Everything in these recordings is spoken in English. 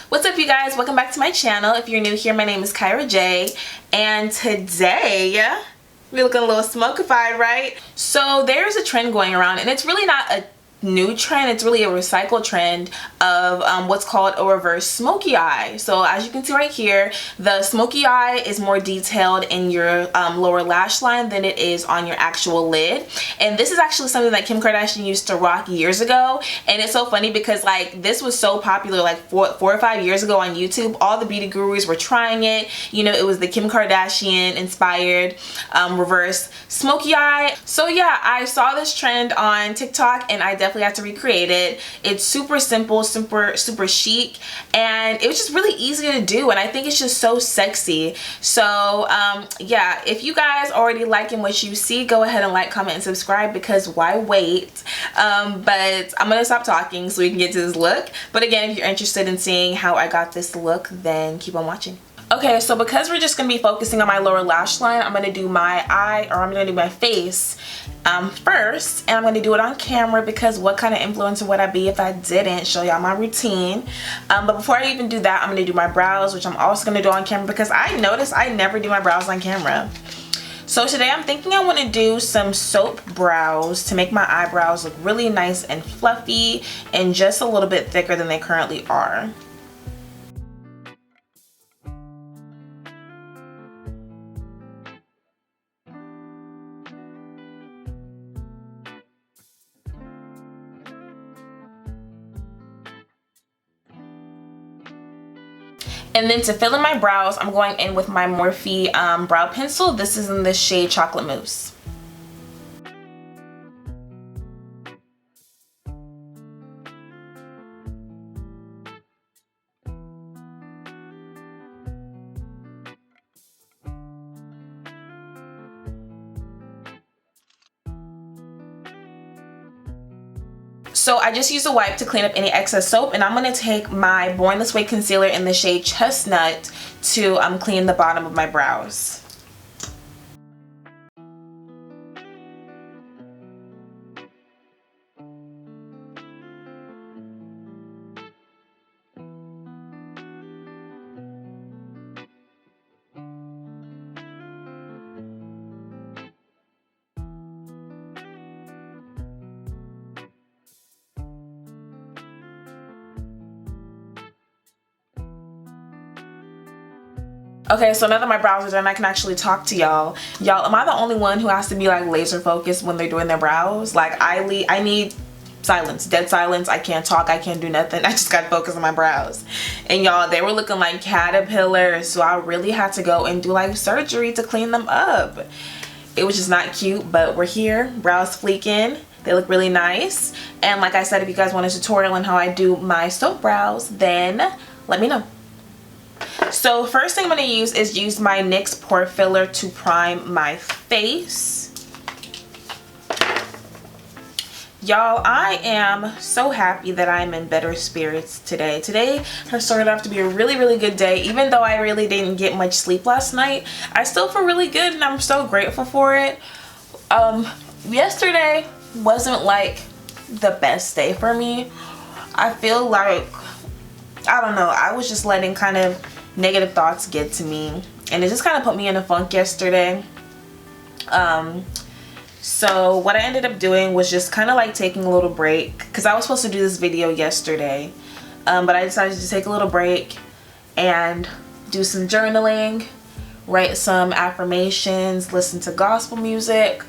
What's up, you guys? Welcome back to my channel. If you're new here, my name is Kyrajay, and today we're looking a little smokified, right? So there's a trend going around, and it's really not a new trend, it's really a recycled trend of what's called a reverse smoky eye. So as you can see right here, the smoky eye is more detailed in your lower lash line than it is on your actual lid. And this is actually something that Kim Kardashian used to rock years ago, and it's so funny because like this was so popular like four or 5 years ago on YouTube. All the beauty gurus were trying it. You know, it was the Kim Kardashian inspired reverse smoky eye. So yeah, I saw this trend on TikTok and I definitely have to recreate it. It's super simple, super chic, and it was just really easy to do, and I think it's just so sexy. So yeah, if you guys already liking what you see, go ahead and like, comment, and subscribe, because why wait? But I'm gonna stop talking so we can get to this look. But again, if you're interested in seeing how I got this look, then keep on watching. Okay, so because we're just going to be focusing on my lower lash line, I'm going to do my eye, or I'm going to do my face first, and I'm going to do it on camera because what kind of influencer would I be if I didn't show y'all my routine? But before I even do that, I'm going to do my brows, which I'm also going to do on camera because I noticed I never do my brows on camera. So today I'm thinking I want to do some soap brows to make my eyebrows look really nice and fluffy and just a little bit thicker than they currently are. And then to fill in my brows, I'm going in with my Morphe brow pencil. This is in the shade Chocolate Mousse. So I just used a wipe to clean up any excess soap, and I'm going to take my Born This Way concealer in the shade Chestnut to clean the bottom of my brows. Okay, so now that my brows are done, I can actually talk to y'all. Y'all, am I the only one who has to be like laser focused when they're doing their brows? Like I need silence, dead silence. I can't talk, I can't do nothing. I just gotta focus on my brows. And y'all, they were looking like caterpillars, so I really had to go and do like surgery to clean them up. It was just not cute, but we're here. Brows fleeking. They look really nice. And like I said, if you guys want a tutorial on how I do my soap brows, then let me know. So first thing I'm going to use my NYX Pore Filler to prime my face. Y'all, I am so happy that I'm in better spirits today. Today has started off to be a really good day. Even though I really didn't get much sleep last night, I still feel really good and I'm so grateful for it. Yesterday wasn't like the best day for me. I feel like, I don't know, I was just letting kind of negative thoughts get to me, and it just kind of put me in a funk yesterday. So what I ended up doing was just kind of like taking a little break, because I was supposed to do this video yesterday, but I decided to take a little break and do some journaling, write some affirmations, listen to gospel music,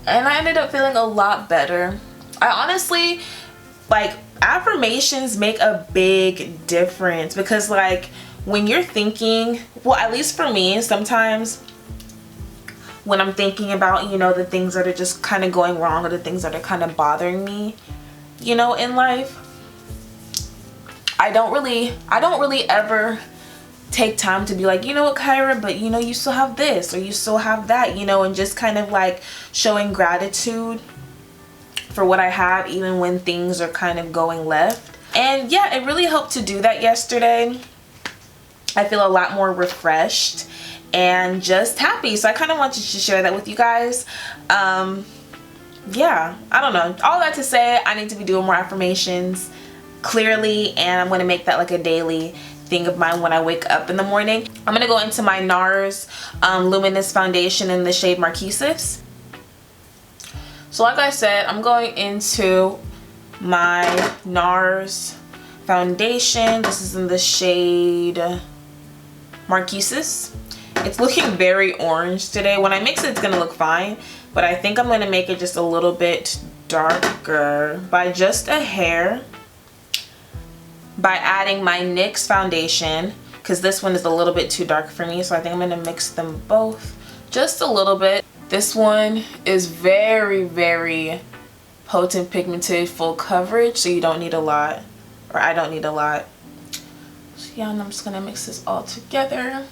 and I ended up feeling a lot better. I honestly, like, affirmations make a big difference, because like when you're thinking, well, at least for me, sometimes when I'm thinking about, you know, the things that are just kind of going wrong or the things that are kind of bothering me, you know, in life, I don't really ever take time to be like, you know what, Kyra, but you know, you still have this or you still have that, you know, and just kind of like showing gratitude for what I have even when things are kind of going left. And yeah, it really helped to do that yesterday. I feel a lot more refreshed and just happy, so I kind of wanted to share that with you guys. Yeah, I don't know, all that to say, I need to be doing more affirmations. clearly, and I'm going to make that like a daily thing of mine when I wake up in the morning. I'm going to go into my NARS Luminous Foundation in the shade Marquises. So like I said, I'm going into my NARS foundation. This is in the shade Marquises. It's looking very orange today. When I mix it, it's going to look fine, but I think I'm going to make it just a little bit darker by just a hair, by adding my NYX foundation, because this one is a little bit too dark for me, so I think I'm going to mix them both just a little bit. This one is very, very potent pigmented, full coverage, so you don't need a lot, or I don't need a lot. So yeah, and I'm just going to mix this all together.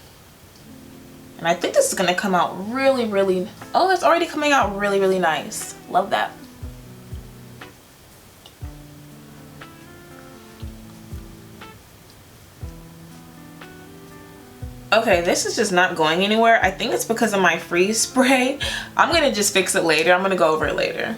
And I think this is going to come out really, really, oh, it's already coming out really, really nice. Love that. Okay, this is just not going anywhere. I think it's because of my freeze spray. I'm going to just fix it later. I'm going to go over it later.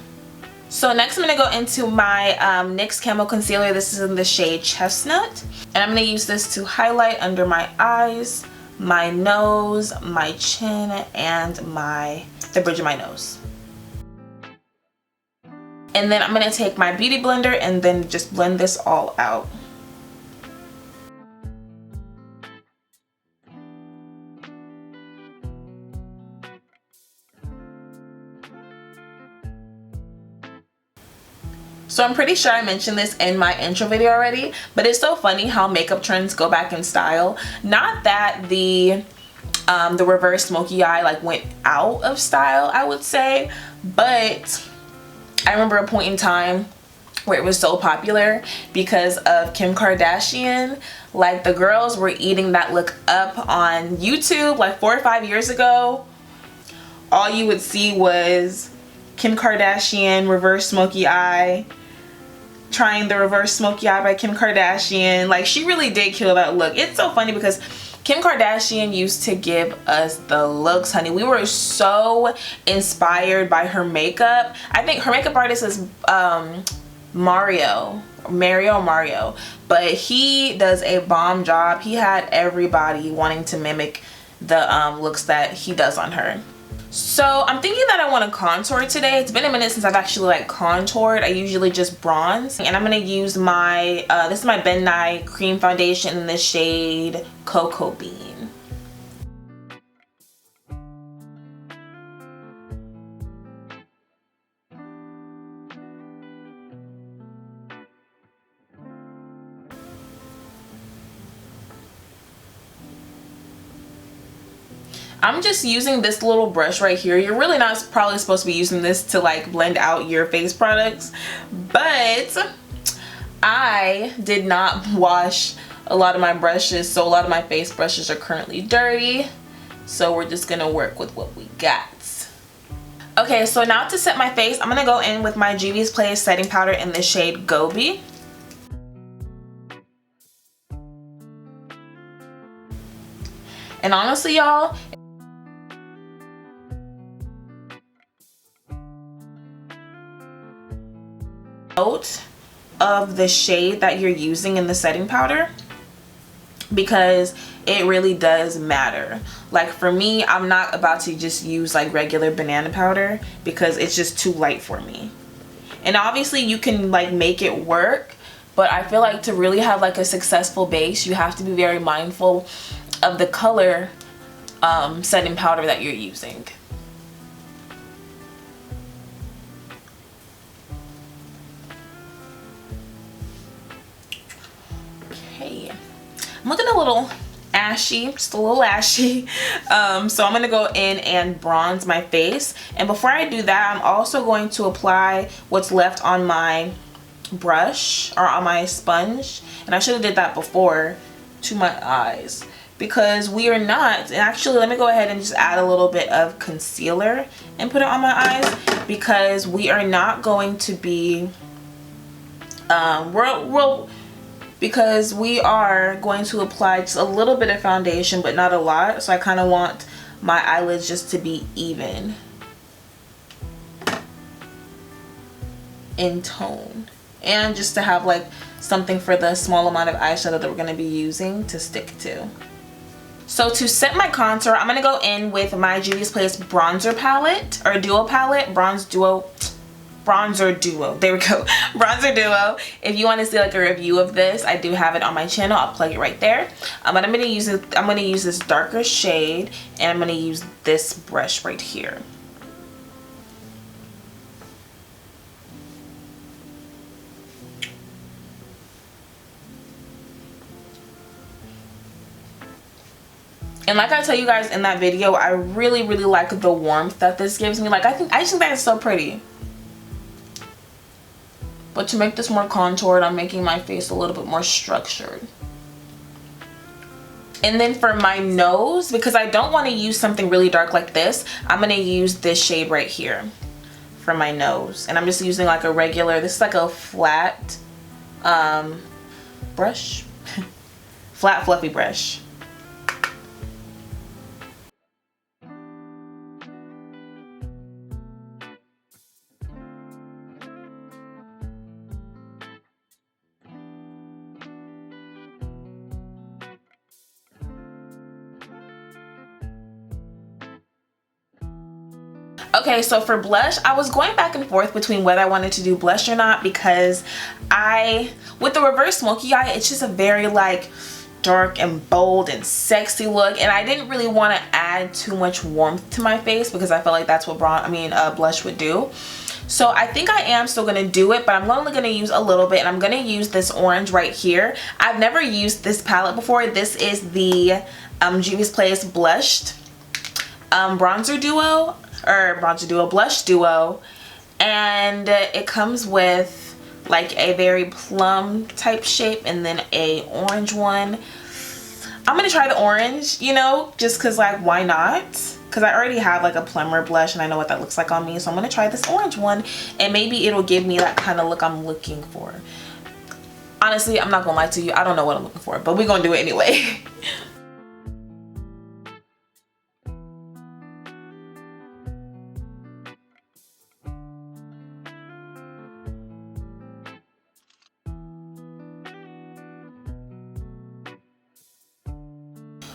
So next I'm going to go into my NYX Camo Concealer. This is in the shade Chestnut. And I'm going to use this to highlight under my eyes, my nose, my chin, and the bridge of my nose. And then I'm going to take my Beauty Blender and then just blend this all out. So I'm pretty sure I mentioned this in my intro video already, but it's so funny how makeup trends go back in style. Not that the reverse smoky eye like went out of style, I would say, but I remember a point in time where it was so popular because of Kim Kardashian. Like the girls were eating that look up on YouTube like 4 or 5 years ago. All you would see was Kim Kardashian reverse smoky eye, trying the reverse smoky eye by Kim Kardashian. Like she really did kill that look. It's so funny because Kim Kardashian used to give us the looks, honey. We were so inspired by her makeup. I think her makeup artist is Mario, but he does a bomb job. He had everybody wanting to mimic the looks that he does on her. So I'm thinking that I want to contour today. It's been a minute since I've actually like contoured. I usually just bronze, and I'm going to use my this is my Ben Nye cream foundation in the shade Cocoa Bean. I'm just using this little brush right here. You're really not probably supposed to be using this to like blend out your face products, but I did not wash a lot of my brushes, so a lot of my face brushes are currently dirty, so we're just gonna work with what we got. Okay, so now to set my face, I'm gonna go in with my Juvias Place setting powder in the shade Gobi. And honestly, y'all, note of the shade that you're using in the setting powder, because it really does matter. Like for me, I'm not about to just use like regular banana powder because it's just too light for me. And obviously you can like make it work, but I feel like to really have like a successful base, you have to be very mindful of the color setting powder that you're using. Okay, I'm looking a little ashy, just a little ashy, so I'm gonna go in and bronze my face. And before I do that, I'm also going to apply what's left on my brush or on my sponge, and I should have did that before, to my eyes, because we are not, and actually let me go ahead and just add a little bit of concealer and put it on my eyes, because we are not going to be because we are going to apply just a little bit of foundation but not a lot, so I kind of want my eyelids just to be even in tone and just to have like something for the small amount of eyeshadow that we're going to be using to stick to. So to set my contour, I'm going to go in with my Juvia's Place bronzer palette, or duo palette, bronzer duo, there we go, bronzer duo. If you want to see like a review of this, I do have it on my channel. I'll plug it right there. But I'm going to use it, I'm going to use this darker shade, and I'm going to use this brush right here. And like I tell you guys in that video, I really like the warmth that this gives me. Like I just think that is so pretty. But to make this more contoured, I'm making my face a little bit more structured. And then for my nose, because I don't want to use something really dark like this, I'm going to use this shade right here for my nose. And I'm just using like a regular, this is like a flat brush, flat fluffy brush. Okay, so for blush, I was going back and forth between whether I wanted to do blush or not, because with the reverse smoky eye, it's just a very like dark and bold and sexy look, and I didn't really want to add too much warmth to my face because I felt like that's what blush would do. So I think I am still going to do it, but I'm only going to use a little bit, and I'm going to use this orange right here. I've never used this palette before. This is the Juvia's Place blushed bronzer duo, or bronzer duo, blush duo, and it comes with like a very plum type shape and then a orange one. I'm gonna try the orange, you know, just because like why not, because I already have like a plumber blush and I know what that looks like on me. So I'm gonna try this orange one, and maybe it'll give me that kind of look I'm looking for. Honestly, I'm not gonna lie to you, I don't know what I'm looking for, but we're gonna do it anyway.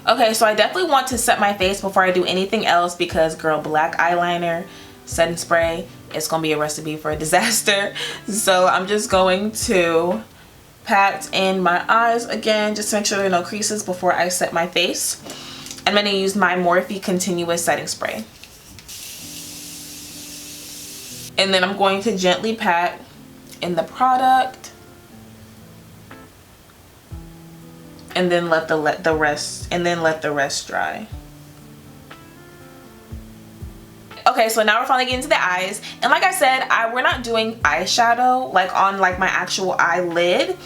Okay, so I definitely want to set my face before I do anything else, because girl, black eyeliner, setting spray, it's gonna be a recipe for a disaster. So I'm just going to pat in my eyes again, just to make sure there are no creases before I set my face. I'm gonna use my Morphe Continuous Setting Spray. And then I'm going to gently pat in the product, and then let the rest dry. Okay, so now we're finally getting to the eyes, and like I said, we're not doing eyeshadow like on like my actual eyelid,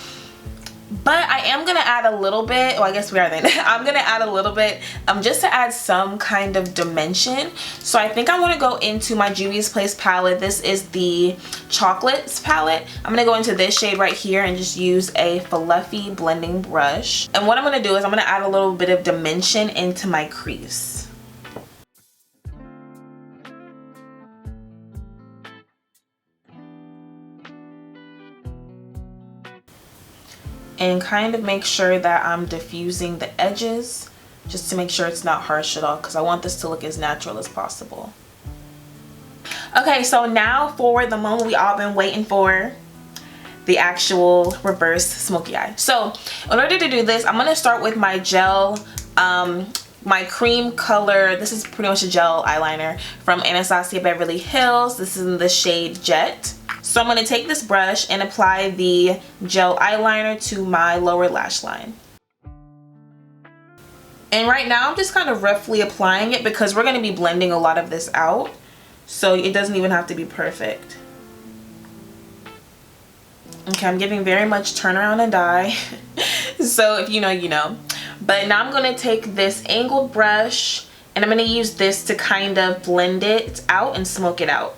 but I am gonna add a little bit. Well, I guess we are then. I'm gonna add a little bit just to add some kind of dimension. So I think I want to go into my Juvia's Place palette. This is the Chocolates palette. I'm gonna go into this shade right here and just use a fluffy blending brush. And what I'm gonna do is I'm gonna add a little bit of dimension into my crease. And kind of make sure that I'm diffusing the edges, just to make sure it's not harsh at all, because I want this to look as natural as possible. Okay, so now for the moment we all been waiting for, the actual reverse smoky eye. So in order to do this, I'm going to start with my gel, my cream color. This is pretty much a gel eyeliner from Anastasia Beverly Hills. This is in the shade Jet. So I'm going to take this brush and apply the gel eyeliner to my lower lash line. And right now I'm just kind of roughly applying it because we're going to be blending a lot of this out. So it doesn't even have to be perfect. Okay, I'm giving very much turn around and die. So if you know, you know. But now I'm going to take this angled brush and I'm going to use this to kind of blend it out and smoke it out.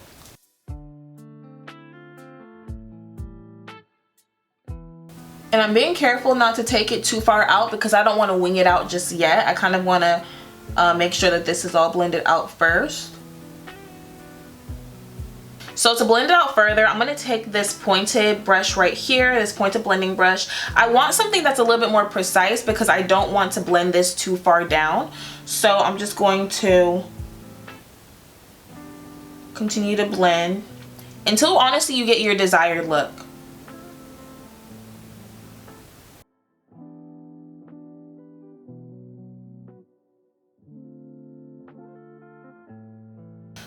And I'm being careful not to take it too far out because I don't want to wing it out just yet. I kind of want to make sure that this is all blended out first. So to blend it out further, I'm going to take this pointed brush right here, this pointed blending brush. I want something that's a little bit more precise because I don't want to blend this too far down. So I'm just going to continue to blend until honestly you get your desired look.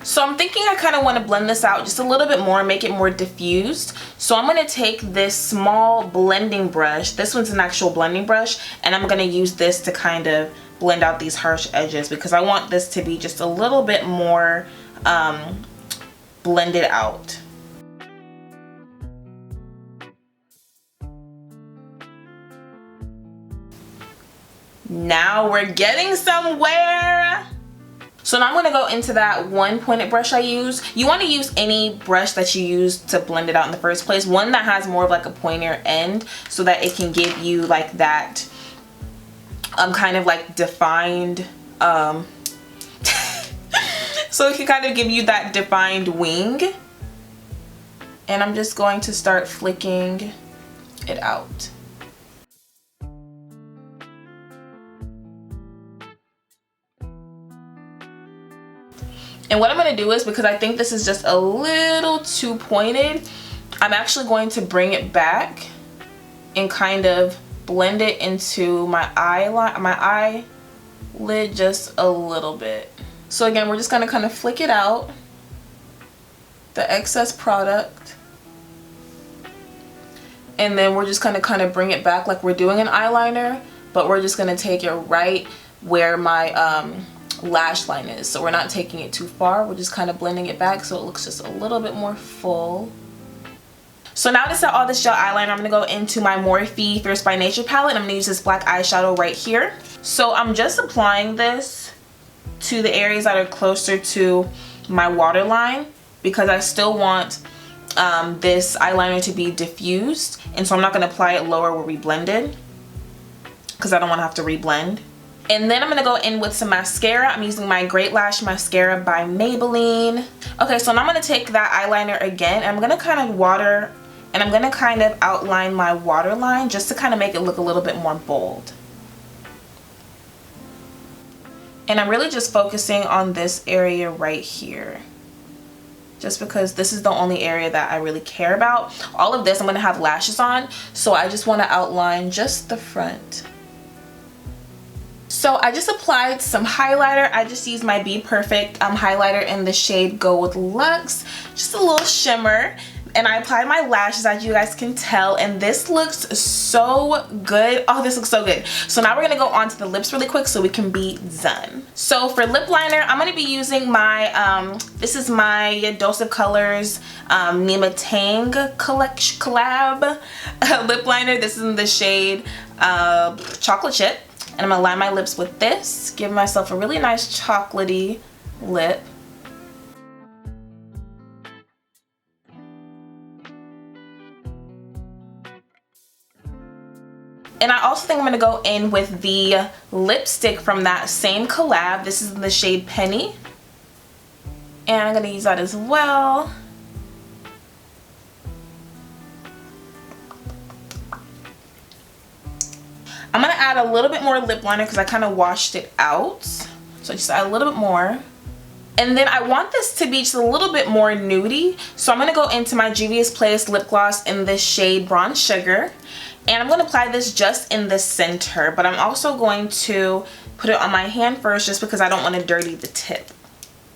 So I'm thinking I kind of want to blend this out just a little bit more, make it more diffused. So I'm going to take this small blending brush. This one's an actual blending brush, and I'm going to use this to kind of blend out these harsh edges because I want this to be just a little bit more blended out. Now we're getting somewhere. So now I'm going to go into that one pointed brush I use. You want to use any brush that you use to blend it out in the first place. One that has more of like a pointier end so that it can give you like that kind of like defined so it can kind of give you that defined wing. And I'm just going to start flicking it out. And what I'm going to do is, because I think this is just a little too pointed, I'm actually going to bring it back and kind of blend it into my eyelid just a little bit. So again, we're just going to kind of flick it out, the excess product, and then we're just going to kind of bring it back like we're doing an eyeliner, but we're just going to take it right where my lash line is. So we're not taking it too far, we're just kind of blending it back so it looks just a little bit more full. So now to set all this gel eyeliner, I'm going to go into my Morphe Thrift by Nature palette, and I'm going to use this black eyeshadow right here. So I'm just applying this to the areas that are closer to my waterline because I still want this eyeliner to be diffused, and so I'm not going to apply it lower where we blended because I don't want to have to reblend. And then I'm going to go in with some mascara. I'm using my Great Lash Mascara by Maybelline. Okay, so now I'm going to take that eyeliner again, and I'm going to kind of water, and I'm going to kind of outline my waterline just to kind of make it look a little bit more bold. And I'm really just focusing on this area right here, just because this is the only area that I really care about. All of this, I'm going to have lashes on, so I just want to outline just the front. So I just applied some highlighter. I just used my Be Perfect highlighter in the shade Gold Luxe, just a little shimmer. And I applied my lashes, as you guys can tell, and this looks so good. Oh, this looks so good. So now we're gonna go on to the lips really quick so we can be done. So for lip liner, I'm gonna be using my, this is my Dose of Colors Nyma Tang collab lip liner. This is in the shade Chocolate Chip. And I'm gonna line my lips with this, give myself a really nice chocolatey lip. And I also think I'm going to go in with the lipstick from that same collab. This is in the shade Penny. And I'm going to use that as well. I'm going to add a little bit more lip liner because I kind of washed it out. So just add a little bit more. And then I want this to be just a little bit more nudie. So I'm going to go into my Juvias Place lip gloss in this shade Bronze Sugar. And I'm going to apply this just in the center, but I'm also going to put it on my hand first just because I don't want to dirty the tip.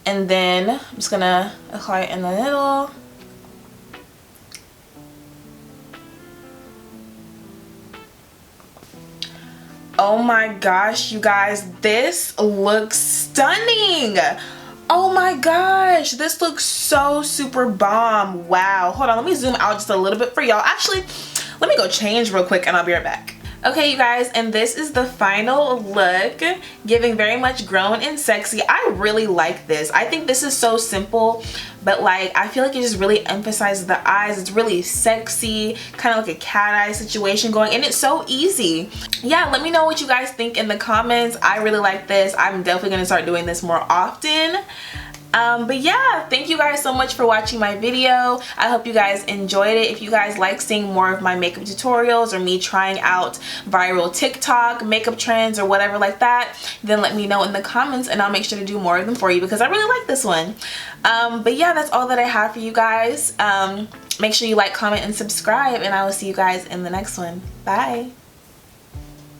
And then I'm just going to apply it in the middle. Oh my gosh, you guys, this looks stunning. Oh my gosh, this looks so super bomb. Wow. Hold on, let me zoom out just a little bit for y'all. Actually, let me go change real quick and I'll be right back. Okay, you guys, and this is the final look, giving very much grown and sexy. I really like this. I think this is so simple, but like I feel like it just really emphasizes the eyes. It's really sexy, kind of like a cat eye situation going, and it's so easy. Yeah, let me know what you guys think in the comments. I really like this. I'm definitely gonna start doing this more often. But yeah, thank you guys so much for watching my video. I hope you guys enjoyed it. If you guys like seeing more of my makeup tutorials or me trying out viral TikTok makeup trends or whatever like that, then let me know in the comments and I'll make sure to do more of them for you because I really like this one. But yeah, that's all that I have for you guys. Make sure you like, comment, and subscribe, and I will see you guys in the next one. Bye.